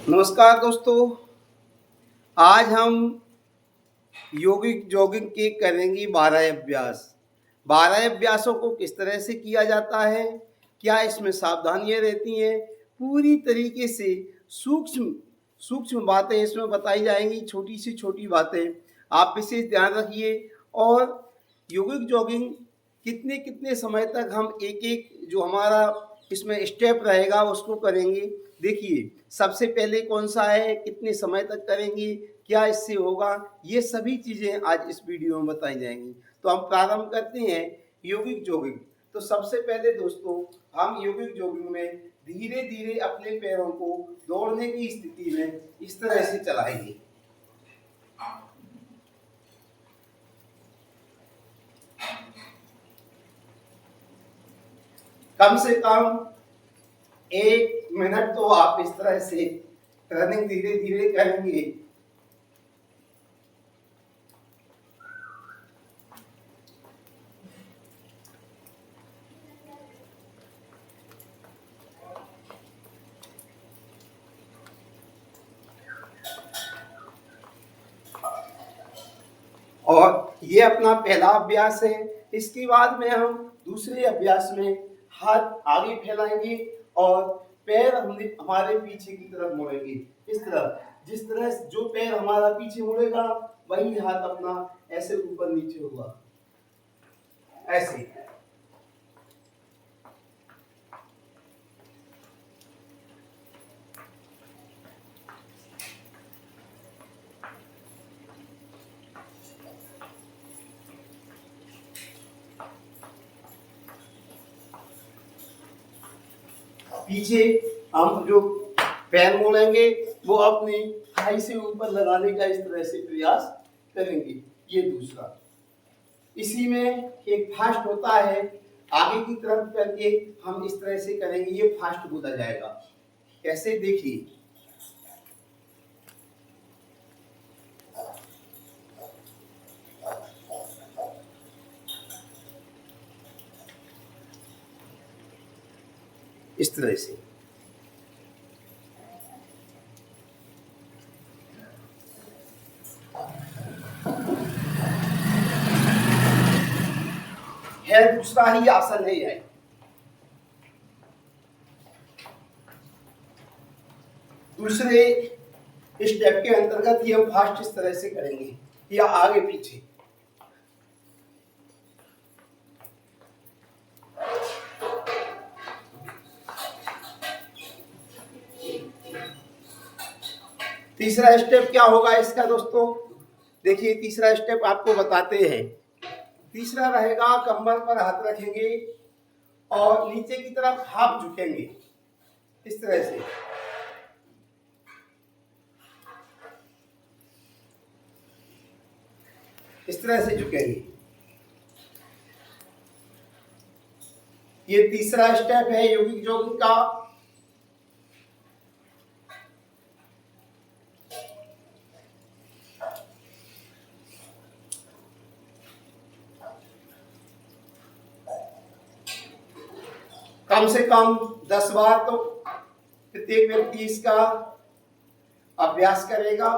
नमस्कार दोस्तों। आज हम योगिक जॉगिंग के करेंगे 12 अभ्यास। 12 अभ्यासों को किस तरह से किया जाता है, क्या इसमें सावधानियां रहती हैं, पूरी तरीके से सूक्ष्म सूक्ष्म बातें इसमें बताई जाएंगी। छोटी से छोटी बातें आप विशेष ध्यान रखिए। और योगिक जॉगिंग कितने कितने समय तक हम एक एक जो हमारा इसमें स्टेप रहेगा उसको करेंगे। देखिए, सबसे पहले कौन सा है, कितने समय तक करेंगे, क्या इससे होगा, ये सभी चीज़ें आज इस वीडियो में बताई जाएंगी। तो हम प्रारंभ करते हैं योगिक जॉगिंग। तो सबसे पहले दोस्तों, हम योगिक जॉगिंग में धीरे धीरे अपने पैरों को दौड़ने की स्थिति में इस तरह से चलाएंगे। कम से कम 1 मिनट तो आप इस तरह से रनिंग धीरे धीरे करेंगे। और ये अपना पहला अभ्यास है। इसके बाद में हम दूसरे अभ्यास में हाथ आगे फैलाएंगे और पैर हमारे पीछे की तरफ मुड़ेंगे। इस तरह, जिस तरह जो पैर हमारा पीछे मुड़ेगा वही हाथ अपना ऐसे ऊपर नीचे होगा, ऐसे। पीछे हम जो पैर मोड़ेंगे वो अपनी थाई से ऊपर लगाने का इस तरह से प्रयास करेंगे। ये दूसरा। इसी में एक फास्ट होता है, आगे की तरफ करके हम इस तरह से करेंगे, ये फास्ट बोला जाएगा। कैसे, देखिए। इस तरह से है, दूसरा ही आसन है यह। दूसरे स्टेप के अंतर्गत ये हम फास्ट इस तरह से करेंगे, या आगे पीछे। तीसरा स्टेप क्या होगा इसका दोस्तों? देखिए, तीसरा स्टेप आपको बताते हैं। तीसरा रहेगा, कमर पर हाथ रखेंगे और नीचे की तरफ हाथ झुकेंगे इस तरह से। इस तरह से झुकेंगे। ये तीसरा स्टेप है योगिक जॉगिंग का। कम से कम 10 बार तो प्रत्येक व्यक्ति इसका अभ्यास करेगा।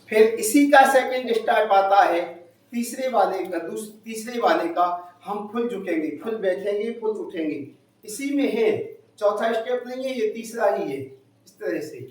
फिर इसी का सेकंड स्टेप आता है तीसरे वाले का हम फुल झुकेंगे, फुल बैठेंगे, फुल उठेंगे। इसी में है, चौथा स्टेप नहीं है, ये तीसरा ही है। इस तरह से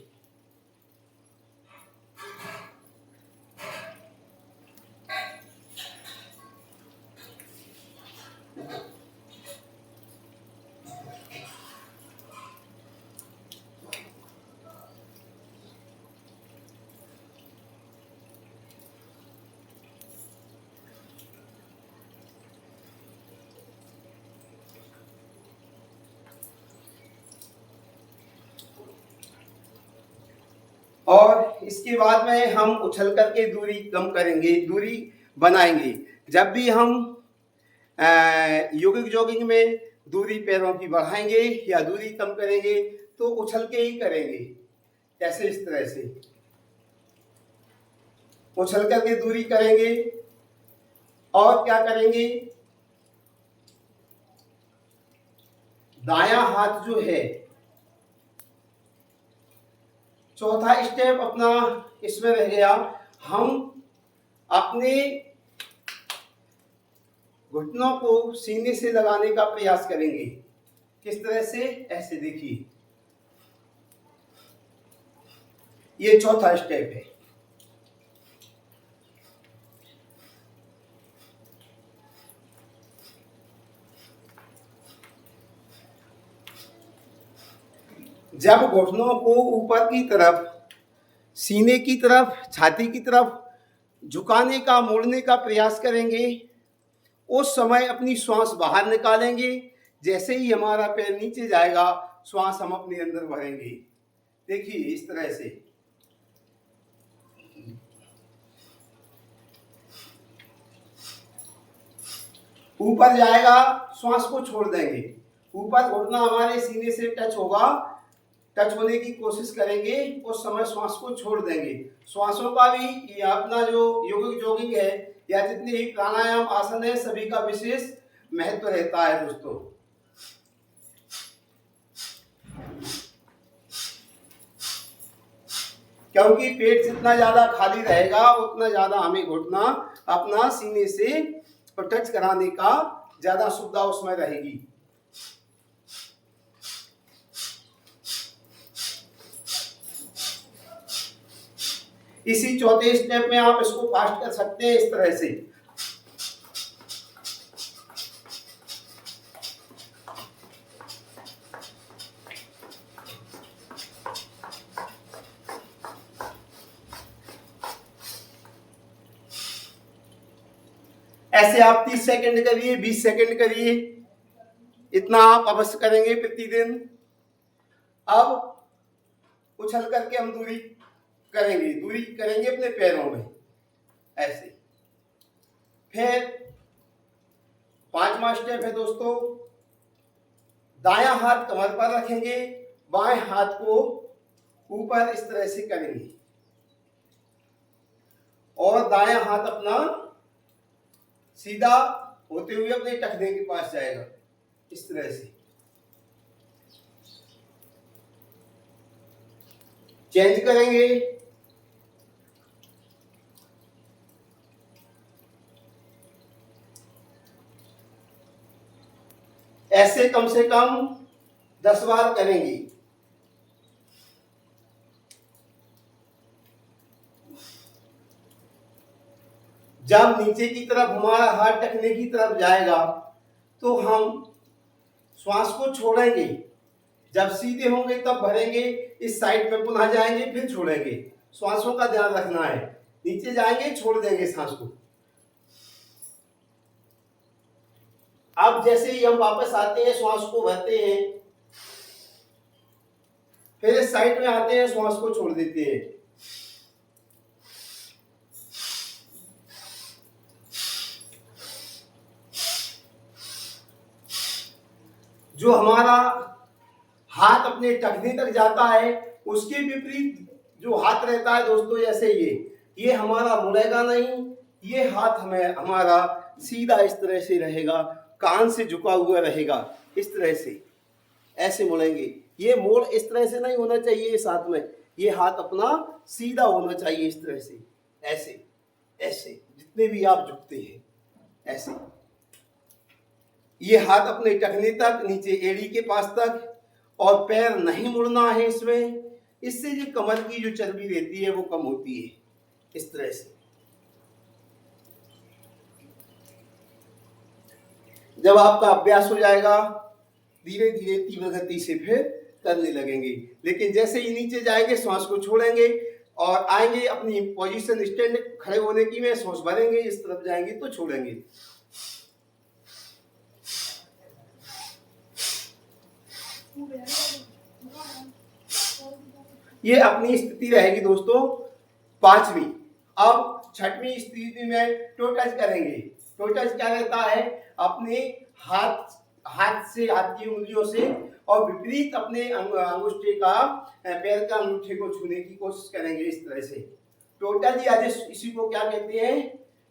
और इसके बाद में हम उछल करके दूरी कम करेंगे, दूरी बनाएंगे। जब भी हम यौगिक जॉगिंग में दूरी पैरों की बढ़ाएंगे या दूरी कम करेंगे तो उछल के ही करेंगे। कैसे? इस तरह से उछल करके दूरी करेंगे। और क्या करेंगे, दायां हाथ जो है, चौथा स्टेप अपना इसमें रह गया, हम अपने घुटनों को सीने से लगाने का प्रयास करेंगे। किस तरह से? ऐसे देखिए, ये चौथा स्टेप है। जब घुटनों को ऊपर की तरफ, सीने की तरफ, छाती की तरफ झुकाने का, मोड़ने का प्रयास करेंगे, उस समय अपनी श्वास बाहर निकालेंगे। जैसे ही हमारा पैर नीचे जाएगा, श्वास हम अपने अंदर भरेंगे। देखिए इस तरह से। ऊपर जाएगा, श्वास को छोड़ देंगे। ऊपर घुटना हमारे सीने से टच होगा, टच होने की कोशिश करेंगे, उस समय श्वास को छोड़ देंगे। श्वासों का भी ये अपना जो यौगिक जॉगिंग है या जितने भी प्राणायाम आसन है, सभी का विशेष महत्व रहता है दोस्तों। क्योंकि पेट जितना ज्यादा खाली रहेगा उतना ज्यादा हमें घुटना अपना सीने से टच कराने का ज्यादा सुविधा उसमें रहेगी। इसी चौथे स्टेप में आप इसको फास्ट कर सकते हैं इस तरह से। ऐसे आप 30 सेकंड करिए, 20 सेकंड करिए, इतना आप अवश्य करेंगे प्रतिदिन। अब उछल करके हम दूरी करेंगे अपने पैरों में ऐसे। फिर पांचवा स्टेप है दोस्तों, दायां हाथ कमर पर रखेंगे, बाएं हाथ को ऊपर इस तरह से करेंगे और दायां हाथ अपना सीधा होते हुए अपने टखने के पास जाएगा इस तरह से। चेंज करेंगे। ऐसे कम से कम 10 बार करेंगे। जब नीचे की तरफ हमारा हाथ टखने की तरफ जाएगा तो हम श्वास को छोड़ेंगे। जब सीधे होंगे तब भरेंगे, इस साइड में पुनः जाएंगे, फिर छोड़ेंगे। श्वासों का ध्यान रखना है। नीचे जाएंगे, छोड़ देंगे सांस को। अब जैसे ही हम वापस आते हैं, श्वास को भरते हैं, फिर इस साइड में आते हैं, श्वास को छोड़ देते हैं। जो हमारा हाथ अपने टखने तक जाता है, उसके विपरीत जो हाथ रहता है दोस्तों, जैसे ये हमारा मुड़ेगा नहीं, ये हाथ हमारा सीधा इस तरह से रहेगा, कान से झुका हुआ रहेगा इस तरह से। ऐसे मुड़ेंगे। ये मोड़ इस तरह से नहीं होना चाहिए इस हाथ में, ये हाथ अपना सीधा होना चाहिए इस तरह से। ऐसे ऐसे जितने भी आप झुकते हैं ऐसे, ये हाथ अपने टखने तक, नीचे एड़ी के पास तक, और पैर नहीं मुड़ना है इसमें। इससे जो कमर की जो चर्बी रहती है वो कम होती है इस तरह से। जब आपका अभ्यास हो जाएगा, धीरे धीरे तीव्र गति से फिर करने लगेंगे। लेकिन जैसे ही नीचे जाएंगे, श्वास को छोड़ेंगे और आएंगे अपनी पोजीशन स्टैंड खड़े होने की में, श्वास भरेंगे, इस तरफ जाएंगे तो छोड़ेंगे। ये अपनी स्थिति रहेगी दोस्तों पांचवी। अब छठवीं स्थिति में टो टच करेंगे। टो टच क्या रहता है, अपने हाथ से, हाथ की उंगलियों से और विपरीत अपने अंगूठे का, पैर का अंगूठे को छूने की कोशिश करेंगे इस तरह से। टो टच या इसी को क्या कहते हैं,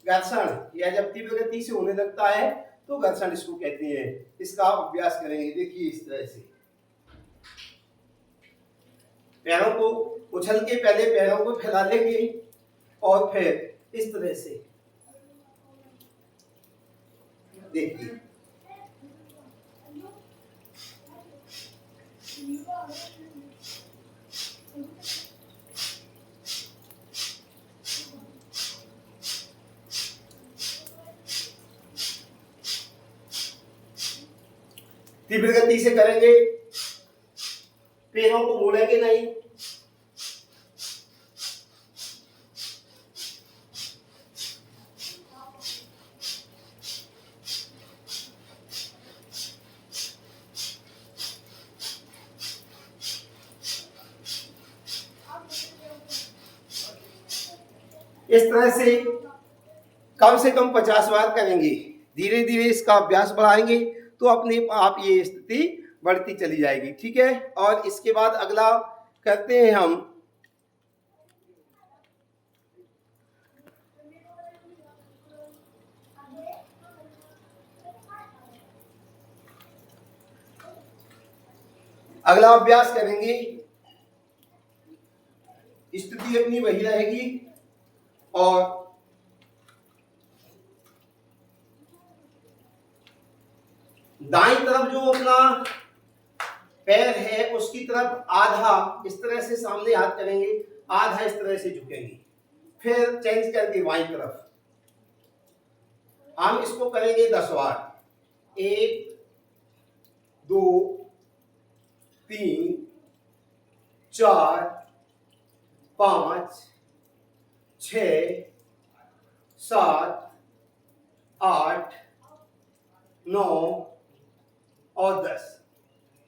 घर्षण, या जब तीव्र गति से होने लगता है तो घर्षण इसको कहते हैं। इसका आप अभ्यास करेंगे। देखिए इस तरह से पैरों को उछल के पहले पैरों को फैला लेंगे और फिर इस तरह से देखिए। तीव्र गति से करेंगे, पैरों को मोड़ेंगे नहीं। इस तरह से कम 50 बार करेंगे। धीरे धीरे इसका अभ्यास बढ़ाएंगे तो अपने आप ये स्थिति बढ़ती चली जाएगी। ठीक है। और इसके बाद अगला करते हैं हम अगला अभ्यास करेंगे। स्थिति अपनी वही रहेगी और दाईं तरफ जो अपना पैर है उसकी तरफ आधा इस तरह से सामने हाथ करेंगे, आधा इस तरह से झुकेंगे। फिर चेंज करके बाईं तरफ हम इसको करेंगे 10 बार। 1 2 3 4 5 6 7 8 9 और 10।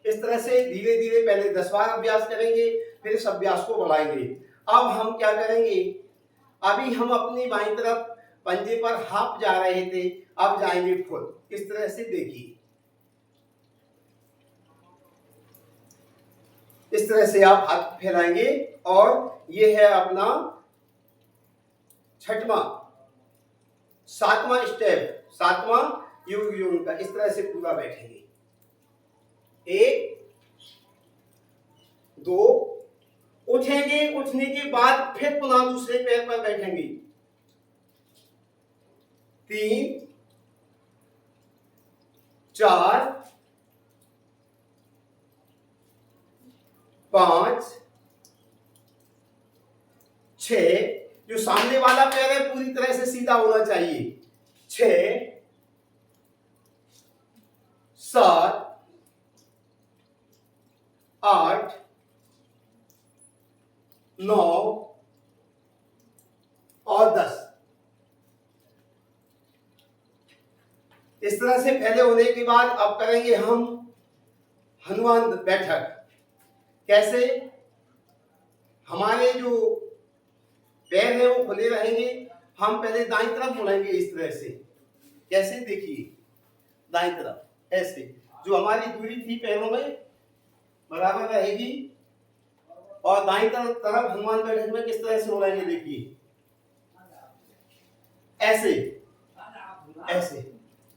इस तरह से धीरे धीरे पहले 10 बार अभ्यास करेंगे, फिर इस अभ्यास को बढ़ाएंगे। अब हम क्या करेंगे, अभी हम अपनी बाईं तरफ पंजे पर हाफ जा रहे थे, अब जाएंगे फुल। इस तरह से देखिए, इस तरह से आप हाथ फैलाएंगे और ये है अपना छठवां 7वां स्टेप, 7वां योग योग का। इस तरह से पूरा बैठेंगे। 1 2 उठेंगे, उठने के बाद फिर पुनः दूसरे पैर पर बैठेंगे। 3 4 5 6, जो सामने वाला पैर है पूरी तरह से सीधा होना चाहिए। 6 7 8 9 और 10। इस तरह से पहले होने के बाद अब करेंगे हम हनुमान बैठक। कैसे, हमारे जो पैर है वो खुले रहेंगे। हम पहले दाईं तरफ मुड़ेंगे इस तरह से। कैसे, देखिए दाईं तरफ ऐसे, जो हमारी दूरी थी पैरों में बराबर रहेगी। और दाईं तरफ हनुमान बैठक में किस तरह से मुड़ेंगे, देखिए ऐसे ऐसे।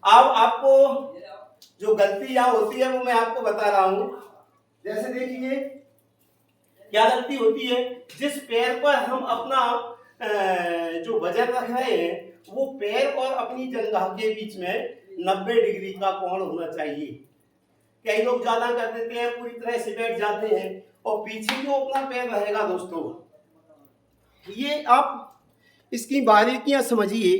अब आपको जो गलती यहाँ होती है वो मैं आपको बता रहा हूं। जैसे देखिए क्या गलती होती है, जिस पैर पर हम अपना जो वजन रख रहे हैं वो पैर और अपनी जंघा के बीच में 90 डिग्री का कोण होना चाहिए। कई लोग ज्यादा कर देते हैं, पूरी तरह से बैठ जाते हैं और पीछे जो अपना पैर रहेगा दोस्तों, ये आप इसकी बारीकियां समझिए,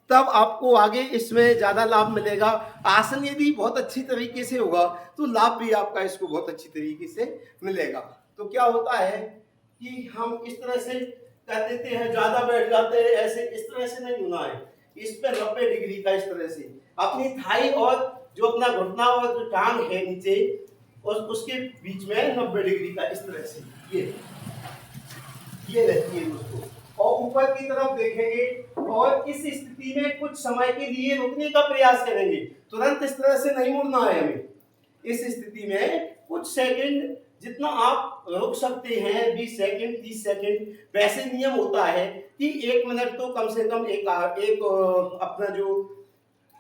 तब आपको आगे इसमें ज्यादा लाभ मिलेगा। आसन यदि बहुत अच्छी तरीके से होगा तो लाभ भी आपका इसको बहुत अच्छी तरीके से मिलेगा। तो क्या होता है कि हम इस तरह से कर देते हैं, ज्यादा बैठ जाते हैं ऐसे। इस तरह से नहीं होना है, इस पे 90 डिग्री का इस तरह से अपनी थाई और जो अपना घुटना और जो टांग है नीचे उसके बीच में 90 डिग्री का इस तरह से। ये ये रहती है दोस्तों। और ऊपर की तरफ देखेंगे और इस स्थिति में कुछ समय के लिए रुकने का प्रयास करेंगे। तुरंत इस तरह से नहीं मुड़ना है हमें। इस स्थिति में कुछ सेकंड जितना आप रुक सकते हैं, 20 सेकंड, 30 सेकंड, वैसे नियम होता है कि 1 मिनट तो कम से कम एक अपना जो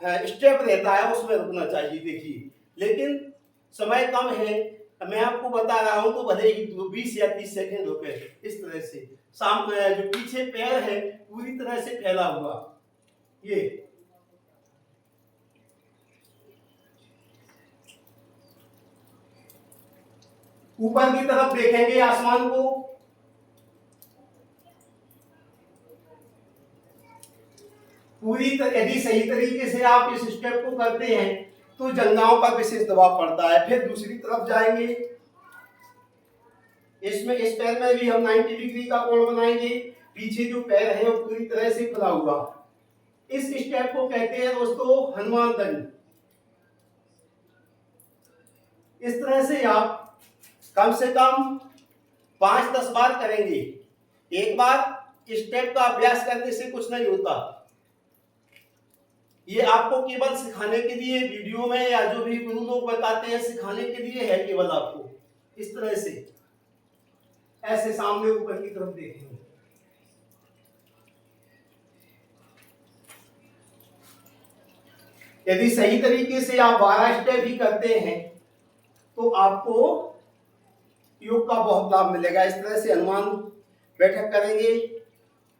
स्टेप रहता है उसमें रुकना चाहिए। देखिए, लेकिन समय कम है, मैं आपको बता रहा हूं तो भले ही 20 या 30 सेकंड रुके। इस तरह से सामने जो पीछे पैर है पूरी तरह से फैला हुआ, ये ऊपर की तरफ देखेंगे आसमान को, पूरी यदि सही तरीके से आप इस स्टेप को करते हैं तो जंघाओं पर विशेष दबाव पड़ता है। फिर दूसरी तरफ जाएंगे, इसमें इस पैर में भी हम 90 डिग्री का कोण बनाएंगे। पीछे जो पैर है वो पूरी तरह से खुला हुआ। इस स्टेप को कहते हैं दोस्तों हनुमान दंड। इस तरह से आप कम से कम 5-10 बार करेंगे। एक बार स्टेप का अभ्यास करने से कुछ नहीं होता। ये आपको केवल सिखाने के लिए वीडियो में या जो भी गुरु लोग बताते हैं सिखाने के लिए है, केवल आपको इस तरह से ऐसे सामने ऊपर की तरफ देखेंगे। यदि सही तरीके से आप 12 स्टेप ही करते हैं तो आपको योग का बहुत लाभ मिलेगा। इस तरह से हनुमान बैठक करेंगे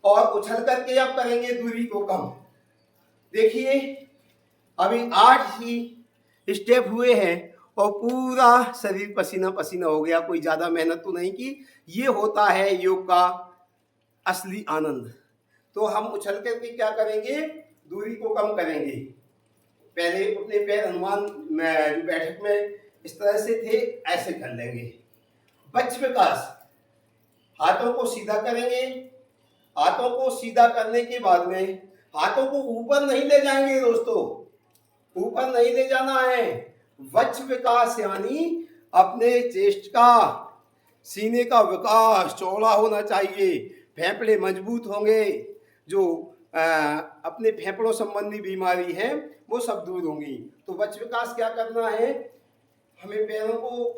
और उछल करके आप करेंगे दूरी को कम। देखिए, अभी 8 ही स्टेप हुए हैं और पूरा शरीर पसीना पसीना हो गया। कोई ज्यादा मेहनत तो नहीं की। ये होता है योग का असली आनंद। तो हम उछल करके क्या करेंगे, दूरी को कम करेंगे। पहले अपने पैर हनुमान जो बैठक में इस तरह से थे ऐसे कर लेंगे। वज्र विकास, हाथों को सीधा करेंगे। हाथों को सीधा करने के बाद में हाथों को ऊपर नहीं ले जाएंगे दोस्तों, ऊपर नहीं ले जाना है। वज्र विकास यानी अपने चेस्ट का, सीने का विकास चौड़ा होना चाहिए। फेफड़े मजबूत होंगे, जो अपने फेफड़ों संबंधी बीमारी है वो सब दूर होंगी। तो वज्र विकास क्या करना है, हमें पैरों को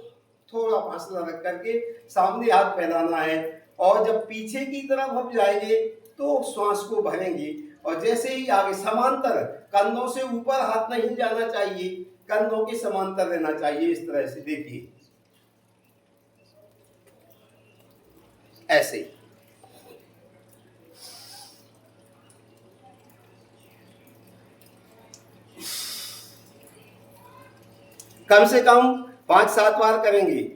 थोड़ा फासला रख करके सामने हाथ फैलाना है और जब पीछे की तरफ हम जाएंगे तो श्वास को भरेंगे और जैसे ही आगे समांतर, कंधों से ऊपर हाथ नहीं जाना चाहिए, कंधों के समांतर रहना चाहिए। इस तरह से देखिए, ऐसे कम से कम 5-7 बार करेंगे।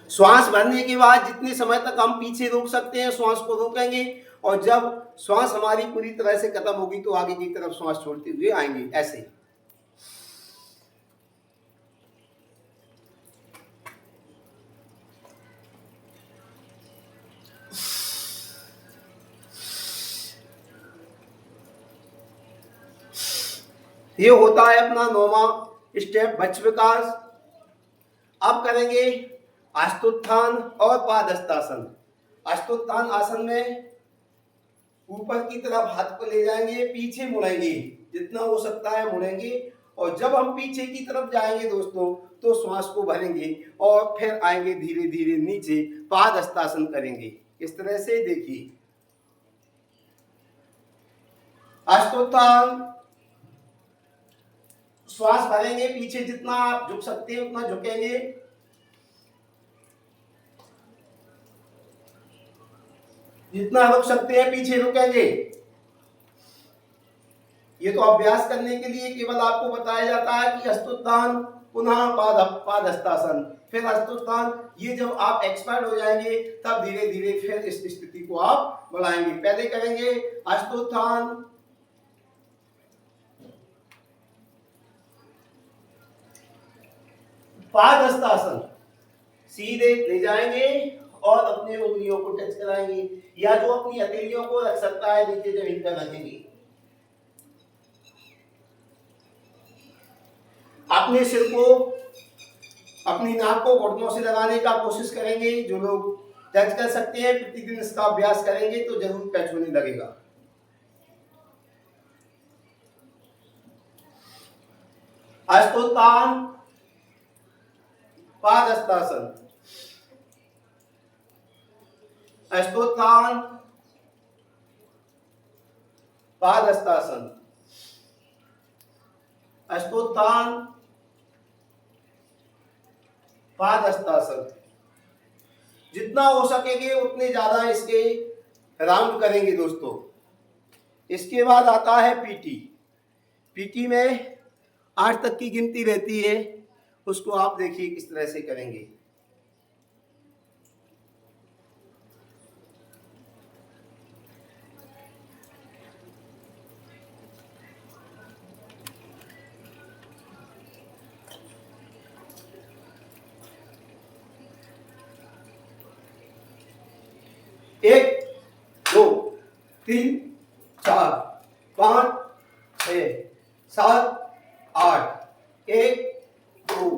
श्वास भरने के बाद जितने समय तक हम पीछे रोक सकते हैं श्वास को रोकेंगे और जब श्वास हमारी पूरी तरह से खत्म होगी तो आगे की तरफ श्वास छोड़ते हुए आएंगे। ऐसे ये होता है अपना 9वां स्टेप वज्र विकास। अब करेंगे अष्टोत्थान और पादहस्तासन। अष्टोत्थान आसन में ऊपर की तरफ हाथ को ले जाएंगे, पीछे मुड़ेंगे, जितना हो सकता है मुड़ेंगे और जब हम पीछे की तरफ जाएंगे दोस्तों तो श्वास को भरेंगे और फिर आएंगे धीरे धीरे नीचे, पादहस्तासन करेंगे। इस तरह से देखिए, अष्टोत्थान, श्वास भरेंगे, पीछे जितना आप झुक सकते हैं उतना झुकेंगे, जितना रुक सकते हैं पीछे रुकेंगे। ये तो अभ्यास करने के लिए केवल आपको बताया जाता है कि अष्टोत्थान पुनः पादहस्तासन, फिर अष्टोत्थान। ये जब आप एक्सपर्ट हो जाएंगे तब धीरे धीरे फिर इस स्थिति को आप बढ़ाएंगे। पहले करेंगे अष्टोत्थान, पादहस्तासन, सीधे ले जाएंगे और अपने उंगलियों को टच कराएंगे, या जो अपनी हथेलियों को रख सकता है नीचे जमीन पर रखेंगे। अपने सिर को, अपनी नाक को घुटनों से लगाने का कोशिश करेंगे। जो लोग टच कर सकते हैं प्रतिदिन इसका अभ्यास करेंगे तो जरूर टच होने लगेगा। हस्तोत्थान, पादहस्तासन, हस्तोत्थान, पादहस्तासन, हस्तोत्थान, पादहस्तासन। जितना हो सकेंगे उतने ज्यादा इसके राउंड करेंगे दोस्तों। इसके बाद आता है पीटी। पीटी में 8 तक की गिनती रहती है, उसको आप देखिए किस तरह से करेंगे। एक, दो, तीन, चार, पाँच, 6, 7, 8। 1, 2,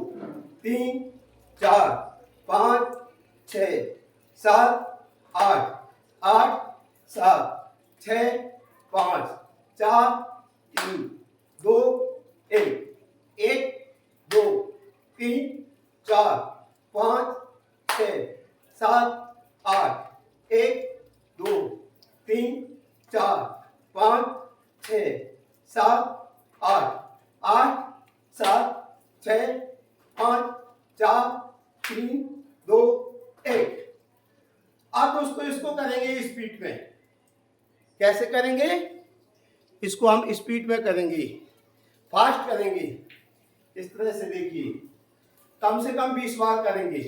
3, 4, 5, 6, 7, 8। 8, 7, 6, 5, 4, 3, 2, 1। 1, 2, 3, 4, 5, 6, 7, 8। 1, 2, 3, 4, 5, 6, 7, 8। 8, 7, 6, 5, 4, 3, 2, 1। अब दोस्तों इसको करेंगे स्पीड में। कैसे करेंगे? इसको हम स्पीड में करेंगे, फास्ट करेंगे। इस तरह से देखिए, कम से कम 20 बार करेंगे।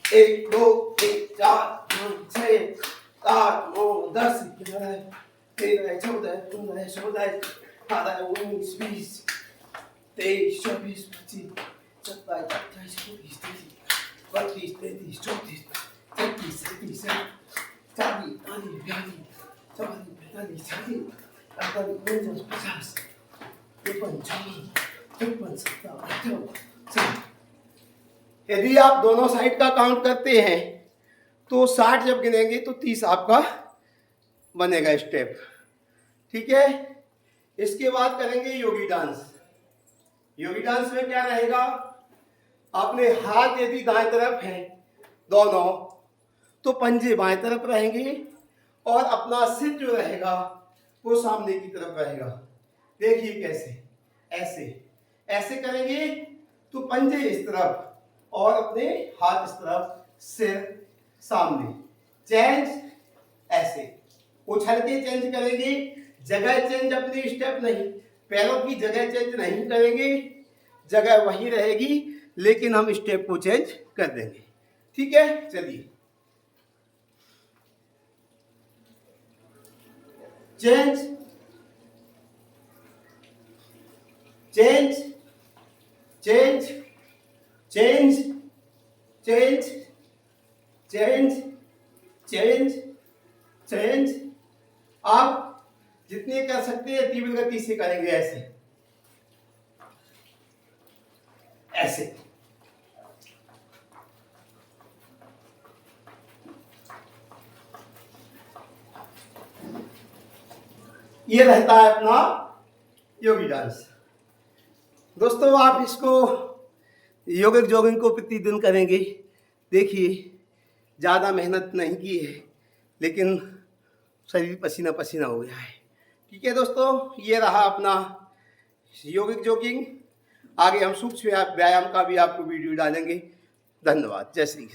1, 2, 3, 4, 5, 6, 7, 9, 10, 11, 13, 14, 15, 16, 18, 19, 20, 23, 24, 25, 27, 28, 29, 30, 32, 33, 34, 35, 36, 40, 41, 42, 43, 44, 45, 46, 48, 49, 50, 51, 52। यदि आप दोनों साइड का काउंट करते हैं तो 60 जब गिनेंगे तो 30 आपका बनेगा स्टेप। ठीक है। इसके बाद करेंगे योगी डांस। योगी डांस में क्या रहेगा? अपने हाथ यदि दाएं तरफ हैं दोनों, तो पंजे बाएं तरफ रहेंगे और अपना सिर जो रहेगा वो सामने की तरफ रहेगा। देखिए कैसे, ऐसे ऐसे करेंगे तो पंजे इस तरफ और अपने हाथ इस तरफ, सिर सामने। चेंज ऐसे उछल के चेंज करेंगे, जगह चेंज, अपनी स्टेप नहीं, पैरों की जगह चेंज नहीं करेंगे, जगह वही रहेगी लेकिन हम स्टेप को चेंज कर देंगे। ठीक है, चलिए। Change, change, change, change, change, change, change, change. आप जितने कर सकते हैं तीव्र गति से करेंगे। ऐसे ऐसे ये रहता है अपना योगी डांस। दोस्तों आप इसको योगिक जॉगिंग को प्रतिदिन करेंगे। देखिए ज़्यादा मेहनत नहीं की है लेकिन शरीर पसीना पसीना हो गया है। ठीक है दोस्तों, ये रहा अपना योगिक जॉगिंग। आगे हम सूक्ष्म व्यायाम का भी आपको वीडियो डालेंगे। धन्यवाद। जय श्री कृष्ण।